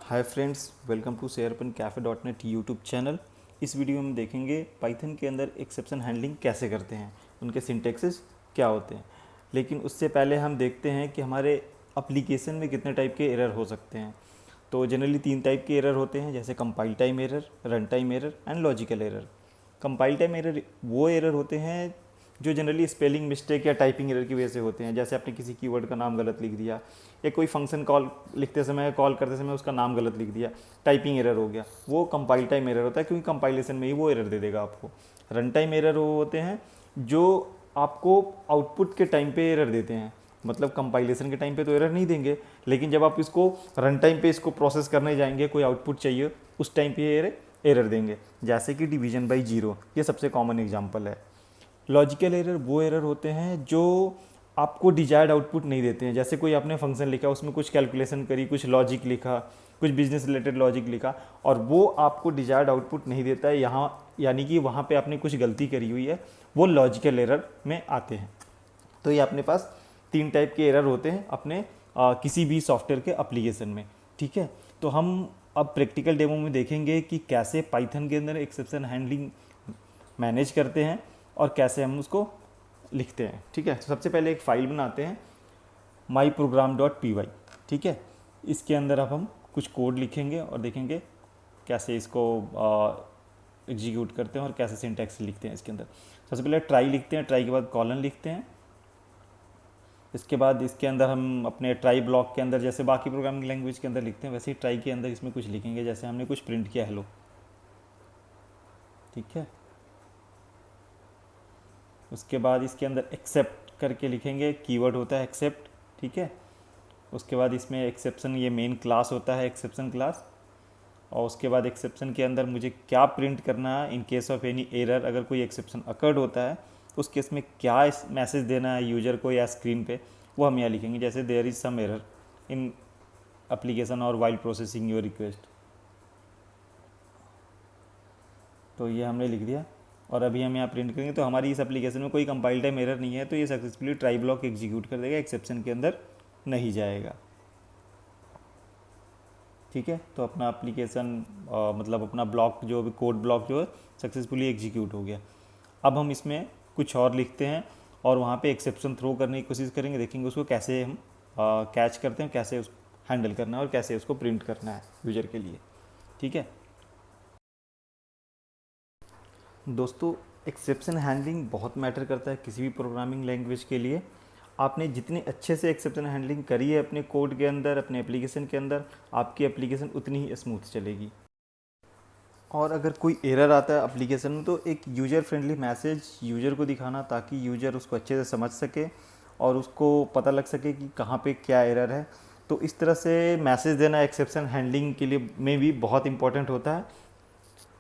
Hi friends, welcome to शेयरपन-कैफे.net YouTube channel. इस video में देखेंगे पाइथन के अंदर एक्सेप्शन हैंडलिंग कैसे करते हैं, उनके सिंटैक्सेस क्या होते हैं। लेकिन उससे पहले हम देखते हैं कि हमारे एप्लीकेशन में कितने टाइप के एरर हो सकते हैं। तो जनरली 3 टाइप के एरर होते हैं, जैसे compile time error, run time error and logical error. Compile time error वो एरर होते हैं जो जनरली स्पेलिंग मिस्टेक या टाइपिंग एरर की वजह से होते हैं। जैसे आपने किसी कीवर्ड का नाम गलत लिख दिया या कोई फंक्शन कॉल लिखते समय, कॉल करते समय उसका नाम गलत लिख दिया, टाइपिंग एरर हो गया, वो कंपाइल टाइम एरर होता है, क्योंकि कंपाइलेशन में ही वो एरर दे देगा आपको। रन टाइम एरर वो होते हैं जो आपको आउटपुट के टाइम पे एरर देते हैं। मतलब कंपाइलेशन के टाइम पे तो एरर नहीं देंगे, लेकिन जब आप इसको रन टाइम पे इसको प्रोसेस करने जाएंगे, कोई आउटपुट चाहिए, उस टाइम पे एरर देंगे। जैसे कि डिवीजन बाई जीरो, ये सबसे कॉमन एग्जांपल है। लॉजिकल एरर वो एरर होते हैं जो आपको डिजायर्ड आउटपुट नहीं देते हैं। जैसे कोई आपने फंक्शन लिखा, उसमें कुछ कैलकुलेशन करी, कुछ लॉजिक लिखा, कुछ बिजनेस रिलेटेड लॉजिक लिखा, और वो आपको डिजायर्ड आउटपुट नहीं देता है यहाँ, यानी कि वहाँ पे आपने कुछ गलती करी हुई है, वो लॉजिकल एरर में आते हैं। तो ये अपने पास 3 टाइप के एरर होते हैं अपने किसी भी सॉफ्टवेयर के एप्लीकेशन में। ठीक है, तो हम अब प्रैक्टिकल डेमो में देखेंगे कि कैसे पाइथन के अंदर एक्सेप्शन हैंडलिंग मैनेज करते हैं और कैसे हम उसको लिखते हैं। ठीक है, तो सबसे पहले एक फ़ाइल बनाते हैं myprogram.py। ठीक है, इसके अंदर अब हम कुछ कोड लिखेंगे और देखेंगे कैसे इसको एग्जीक्यूट करते हैं और कैसे सिंटैक्स लिखते हैं इसके अंदर। सबसे पहले ट्राई लिखते हैं, ट्राई के बाद कॉलन लिखते हैं। इसके बाद इसके अंदर हम अपने ट्राई ब्लॉक के अंदर जैसे बाकी प्रोग्रामिंग लैंग्वेज के अंदर लिखते हैं, वैसे ही ट्राई के अंदर इसमें कुछ लिखेंगे। जैसे हमने कुछ प्रिंट किया, हेलो। ठीक है, उसके बाद इसके अंदर एक्सेप्ट करके लिखेंगे, कीवर्ड होता है एक्सेप्ट। ठीक है, उसके बाद इसमें एक्सेप्शन, ये मेन क्लास होता है एक्सेप्शन क्लास। और उसके बाद एक्सेप्शन के अंदर मुझे क्या प्रिंट करना है in case of any error, अगर कोई एक्सेप्शन अकर्ड होता है उस केस में क्या मैसेज देना है यूजर को या स्क्रीन पे, वो हम यहाँ लिखेंगे। जैसे there is some error in application और वाइल प्रोसेसिंग योर रिक्वेस्ट, तो ये हमने लिख दिया। और अभी हम यहाँ प्रिंट करेंगे तो हमारी इस एप्लीकेशन में कोई कंपाइल टाइम एरर नहीं है, तो ये सक्सेसफुली ट्राई ब्लॉक एग्जीक्यूट कर देगा, एक्सेप्शन के अंदर नहीं जाएगा। ठीक है, तो अपना एप्लीकेशन मतलब अपना ब्लॉक जो भी कोड ब्लॉक जो है सक्सेसफुली एग्जीक्यूट हो गया। अब हम इसमें कुछ और लिखते हैं और वहाँ पे एक्सेप्शन थ्रो करने की कोशिश करेंगे, देखेंगे उसको कैसे हम कैच करते हैं, कैसे उसको हैंडल करना है और कैसे उसको प्रिंट करना है यूजर के लिए। ठीक है दोस्तों, एक्सेप्शन हैंडलिंग बहुत मैटर करता है किसी भी प्रोग्रामिंग लैंग्वेज के लिए। आपने जितनी अच्छे से एक्सेप्शन हैंडलिंग करी है अपने कोड के अंदर, अपने एप्लीकेशन के अंदर, आपकी एप्लीकेशन उतनी ही स्मूथ चलेगी। और अगर कोई एरर आता है एप्लीकेशन में, तो एक यूज़र फ्रेंडली मैसेज यूज़र को दिखाना, ताकि यूज़र उसको अच्छे से समझ सके और उसको पता लग सके कि कहाँ पे क्या एरर है। तो इस तरह से मैसेज देना एक्सेप्शन हैंडलिंग के लिए में भी बहुत इंपॉर्टेंट होता है।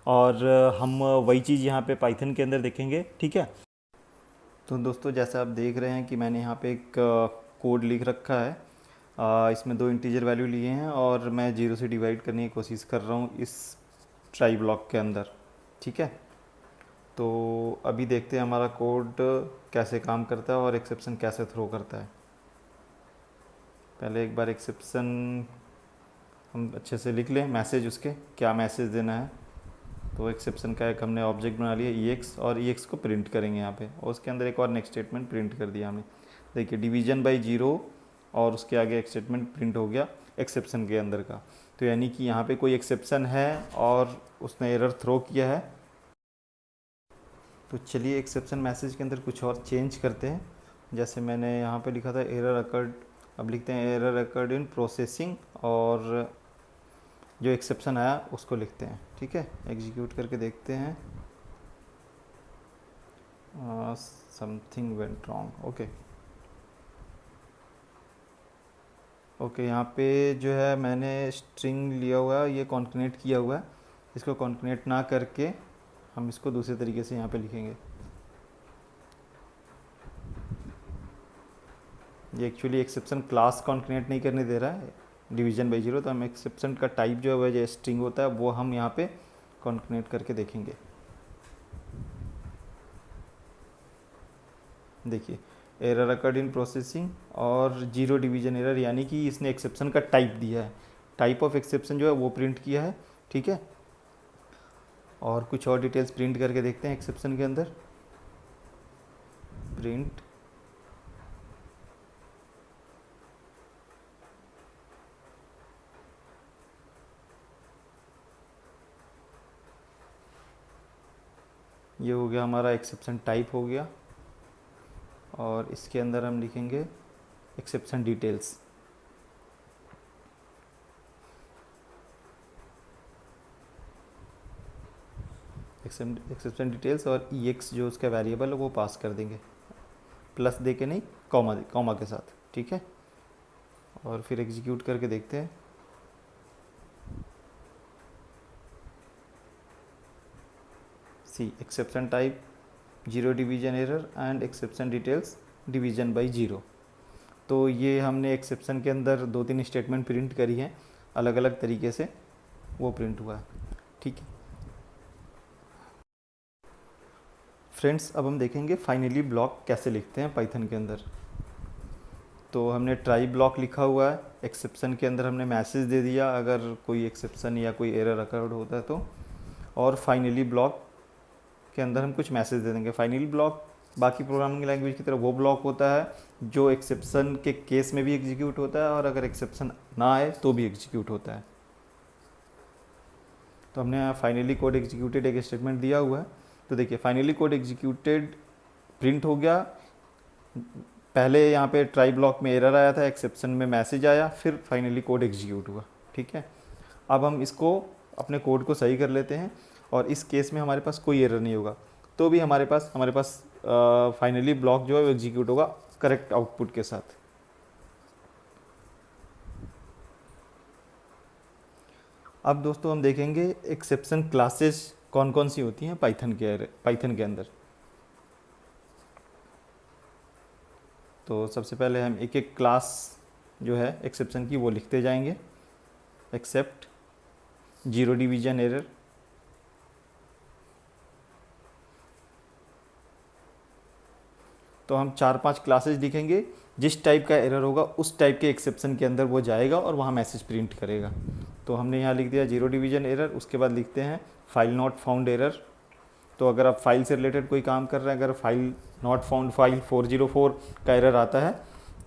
और हम वही चीज़ यहाँ पे पाइथन के अंदर देखेंगे। ठीक है, तो दोस्तों जैसा आप देख रहे हैं कि मैंने यहाँ पे एक कोड लिख रखा है। इसमें 2 इंटीजर वैल्यू लिए हैं और मैं 0 से डिवाइड करने की कोशिश कर रहा हूँ इस ट्राई ब्लॉक के अंदर। ठीक है, तो अभी देखते हैं हमारा कोड कैसे काम करता है और एक्सेप्शन कैसे थ्रो करता है। पहले एक बार एक्सेप्शन हम अच्छे से लिख लें, मैसेज उसके क्या मैसेज देना है। तो एक्सेप्शन का एक हमने ऑब्जेक्ट बना लिया EX, और EX को प्रिंट करेंगे यहाँ पे, और उसके अंदर एक और नेक्स्ट स्टेटमेंट प्रिंट कर दिया हमने। देखिए डिवीजन बाई जीरो, और उसके आगे एक स्टेटमेंट प्रिंट हो गया एक्सेप्शन के अंदर का। तो यानी कि यहाँ पे कोई एक्सेप्शन है और उसने एरर थ्रो किया है। तो चलिए एक्सेप्शन मैसेज के अंदर कुछ और चेंज करते हैं। जैसे मैंने यहाँ पे लिखा था एरर अकर्ड, अब लिखते हैं एरर अकर्ड इन प्रोसेसिंग, और जो एक्सेप्शन आया उसको लिखते हैं। ठीक है, एग्जीक्यूट करके देखते हैं। Something went wrong. Okay okay, यहाँ पे जो है मैंने स्ट्रिंग लिया हुआ है, ये कॉन्कनेट किया हुआ है। इसको कॉन्कनेट ना करके हम इसको दूसरे तरीके से यहाँ पे लिखेंगे। ये एक्चुअली एक्सेप्शन क्लास कॉन्कनेट नहीं करने दे रहा है डिवीजन बाई जीरो, तो हम एक्सेप्शन का टाइप जो है जो स्ट्रिंग होता है वो हम यहाँ पे कॉन्कनेट करके देखेंगे। देखिए एरर अकर्ड इन प्रोसेसिंग और 0 डिवीजन एरर, यानी कि इसने एक्सेप्शन का टाइप दिया है। टाइप ऑफ एक्सेप्शन जो है वो प्रिंट किया है, ठीक है। और कुछ और डिटेल्स प्रिंट करके देखते हैं एक्सेप्शन के अंदर। प्रिंट ये हो गया हमारा एक्सेप्शन टाइप हो गया, और इसके अंदर हम लिखेंगे एक्सेप्शन डिटेल्स। एक्सेप्शन डिटेल्स और EX जो उसका वेरिएबल है वो पास कर देंगे, प्लस दे के नहीं, कॉमा के साथ, ठीक है। और फिर एग्जीक्यूट करके देखते हैं। See exception type 0 division error and exception details division by 0। तो ये हमने एक्सेप्शन के अंदर 2-3 स्टेटमेंट प्रिंट करी हैं, अलग अलग तरीके से वो प्रिंट हुआ है, ठीक है। फ्रेंड्स, अब हम देखेंगे फाइनली ब्लॉक कैसे लिखते हैं पाइथन के अंदर। तो हमने ट्राई ब्लॉक लिखा हुआ है, एक्सेप्शन के अंदर हमने मैसेज दे दिया अगर कोई एक्सेप्शन या कोई एरर अकर होता है तो, और फाइनली ब्लॉक के अंदर हम कुछ मैसेज दे देंगे। फाइनली ब्लॉक बाकी प्रोग्रामिंग लैंग्वेज की तरह वो ब्लॉक होता है जो एक्सेप्शन के केस में भी एग्जीक्यूट होता है और अगर एक्सेप्शन ना आए तो भी एग्जीक्यूट होता है। तो हमने यहाँ फाइनली कोड एग्जीक्यूटेड एक स्टेटमेंट दिया हुआ है। तो देखिए फाइनली कोड एग्जीक्यूटेड प्रिंट हो गया। पहले यहाँ पे ट्राई ब्लॉक में एरर आया था, एक्सेप्शन में मैसेज आया, फिर फाइनली कोड एग्जीक्यूट हुआ, ठीक है। अब हम इसको अपने कोड को सही कर लेते हैं, और इस केस में हमारे पास कोई एरर नहीं होगा, तो भी हमारे पास फाइनली ब्लॉक जो है वो एग्जीक्यूट होगा करेक्ट आउटपुट के साथ। अब दोस्तों हम देखेंगे एक्सेप्शन क्लासेस कौन कौन सी होती हैं पाइथन के अंदर। तो सबसे पहले हम एक एक क्लास जो है एक्सेप्शन की वो लिखते जाएंगे। एक्सेप्ट 0 डिवीजन एरर, तो हम 4-5 क्लासेस लिखेंगे, जिस टाइप का एरर होगा उस टाइप के एक्सेप्शन के अंदर वो जाएगा और वहाँ मैसेज प्रिंट करेगा। तो हमने यहाँ लिख दिया 0 डिवीजन एरर। उसके बाद लिखते हैं फाइल नॉट फाउंड एरर। तो अगर आप फाइल से रिलेटेड कोई काम कर रहे हैं, अगर फाइल नॉट फाउंड फाइल 404 का एरर आता है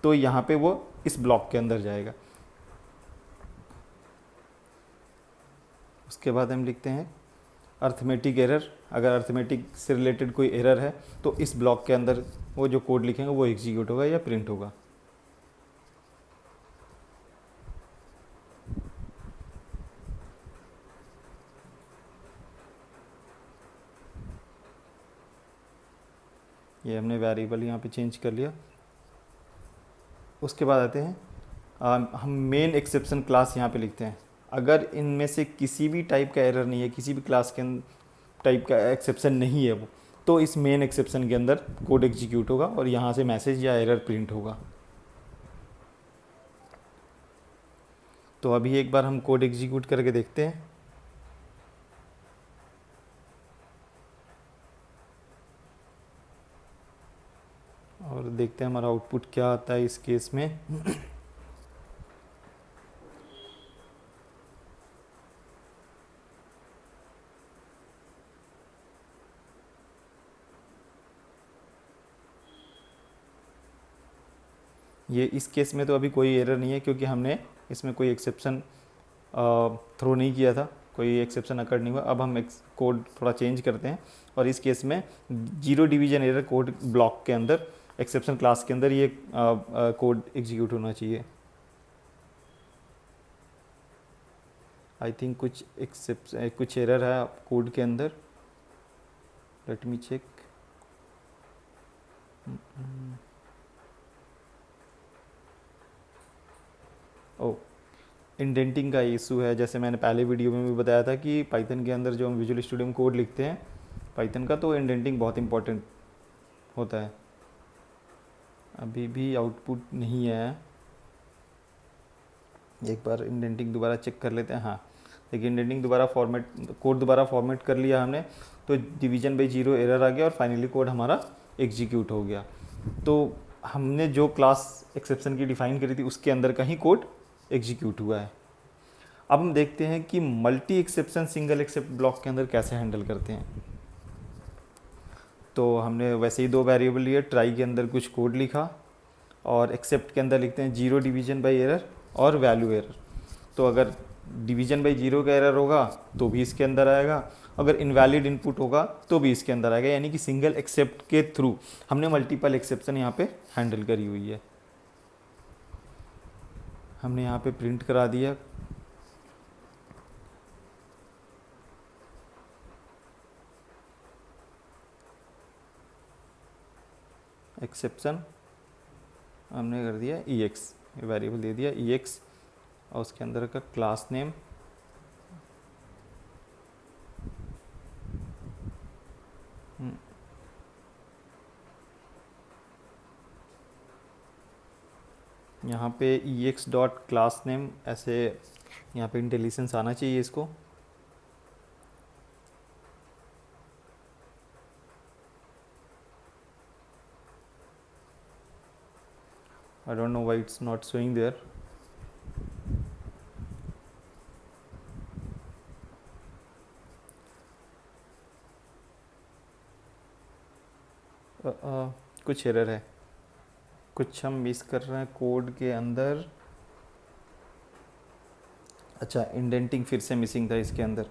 तो यहाँ पे वो इस ब्लॉक के अंदर जाएगा। उसके बाद हम लिखते हैं अर्थमेटिक एरर। अगर अर्थमेटिक से रिलेटेड कोई एरर है तो इस ब्लॉक के अंदर वो जो कोड लिखेंगे वो एग्जीक्यूट होगा या प्रिंट होगा। ये हमने वेरिएबल यहाँ पे चेंज कर लिया। उसके बाद आते हैं हम मेन एक्सेप्शन क्लास यहाँ पे लिखते हैं। अगर इनमें से किसी भी टाइप का एरर नहीं है, किसी भी क्लास के टाइप का एक्सेप्शन नहीं है वो, तो इस मेन एक्सेप्शन के अंदर कोड एग्जीक्यूट होगा और यहाँ से मैसेज या एरर प्रिंट होगा। तो अभी एक बार हम कोड एग्जीक्यूट करके देखते हैं। और देखते हैं हमारा आउटपुट क्या आता है इस केस में। ये इस केस में तो अभी कोई एरर नहीं है क्योंकि हमने इसमें कोई एक्सेप्शन थ्रो नहीं किया था, कोई एक्सेप्शन अकर नहीं हुआ। अब हम कोड थोड़ा चेंज करते हैं और इस केस में 0 डिवीजन एरर कोड ब्लॉक के अंदर एक्सेप्शन क्लास के अंदर ये कोड एग्जीक्यूट होना चाहिए। आई थिंक कुछ एरर है कोड के अंदर, लेट मी चेक। ओ, इंडेंटिंग का इशू है। जैसे मैंने पहले वीडियो में भी बताया था कि पाइथन के अंदर जो हम विजुअल स्टूडियो में कोड लिखते हैं पाइथन का, तो इंडेंटिंग बहुत इंपॉर्टेंट होता है। अभी भी आउटपुट नहीं है, एक बार इंडेंटिंग दोबारा चेक कर लेते हैं। हाँ देखिए, इंडेंटिंग दोबारा कोड दोबारा फॉर्मेट कर लिया हमने, तो डिवीजन बाई 0 एरर आ गया और फाइनली कोड हमारा एग्जीक्यूट हो गया। तो हमने जो क्लास एक्सेप्शन की डिफाइन करी थी उसके अंदर का ही कोड एग्जीक्यूट हुआ है। अब हम देखते हैं कि multi exception single except block के अंदर कैसे हैंडल करते हैं। तो हमने वैसे ही दो वेरिएबल लिए, ट्राई के अंदर कुछ कोड लिखा और एक्सेप्ट के अंदर लिखते हैं 0 डिवीजन बाई एरर और वैल्यू एरर। तो अगर डिवीजन बाई 0 का एरर होगा तो भी इसके अंदर आएगा, अगर इनवैलिड इनपुट होगा तो भी इसके अंदर आएगा। यानी कि सिंगल एक्सेप्ट के थ्रू हमने मल्टीपल एक्सेप्शन यहाँ पे हैंडल करी हुई है। हमने यहाँ पे प्रिंट करा दिया एक्सेप्शन, हमने कर दिया EX, वेरिएबल दे दिया EX और उसके अंदर का क्लास नेम यहाँ पे EX डॉट क्लास नेम, ऐसे यहाँ पे इंटेलिजेंस आना चाहिए इसको। I don't know why it's not showing there. कुछ एरर है, कुछ हम मिस कर रहे हैं कोड के अंदर। अच्छा, इंडेंटिंग फिर से मिसिंग था इसके अंदर।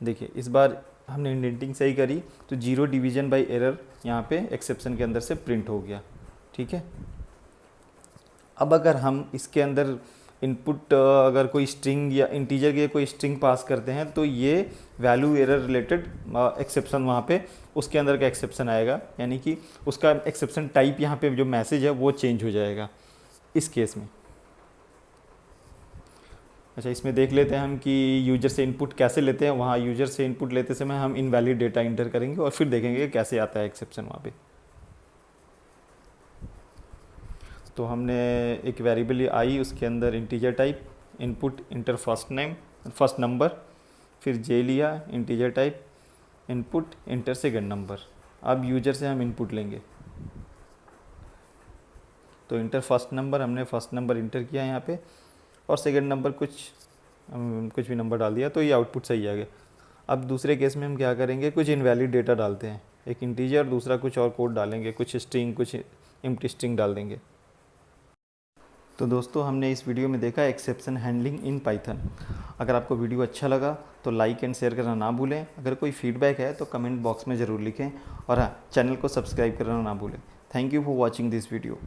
देखिए इस बार हमने इंडेंटिंग सही करी तो 0 डिवीजन बाय एरर यहाँ पे एक्सेप्शन के अंदर से प्रिंट हो गया। ठीक है, अब अगर हम इसके अंदर इनपुट अगर कोई स्ट्रिंग या इंटीजर के कोई स्ट्रिंग पास करते हैं तो ये वैल्यू एरर रिलेटेड एक्सेप्शन वहाँ पे उसके अंदर का एक्सेप्शन आएगा, यानी कि उसका एक्सेप्शन टाइप यहाँ पे जो मैसेज है वो चेंज हो जाएगा इस केस में। अच्छा, इसमें देख लेते हैं हम कि यूजर से इनपुट कैसे लेते हैं। वहाँ यूजर से इनपुट लेते समय हम इनवैलिड डेटा इंटर करेंगे और फिर देखेंगे कैसे आता है एक्सेप्शन वहाँ पे। तो हमने एक वेरिएबल आई, उसके अंदर integer type input inter first name first number, फिर जे लिया integer type input inter second number. अब यूजर से हम इनपुट लेंगे तो इंटर फर्स्ट नंबर, हमने फर्स्ट नंबर इंटर किया यहाँ पे और सेकंड नंबर कुछ भी नंबर डाल दिया तो ये आउटपुट सही आ गया। अब दूसरे केस में हम क्या करेंगे, कुछ इनवैलिड डेटा डालते हैं, एक इंटीजर दूसरा कुछ और कोड डालेंगे, कुछ स्ट्रिंग कुछ एम्प्टी स्ट्रिंग डाल देंगे। तो दोस्तों हमने इस वीडियो में देखा एक्सेप्शन हैंडलिंग इन पाइथन। अगर आपको वीडियो अच्छा लगा तो लाइक एंड शेयर करना ना भूलें। अगर कोई फीडबैक है तो कमेंट बॉक्स में ज़रूर लिखें और हाँ, चैनल को सब्सक्राइब करना ना भूलें। Thank you for watching this video.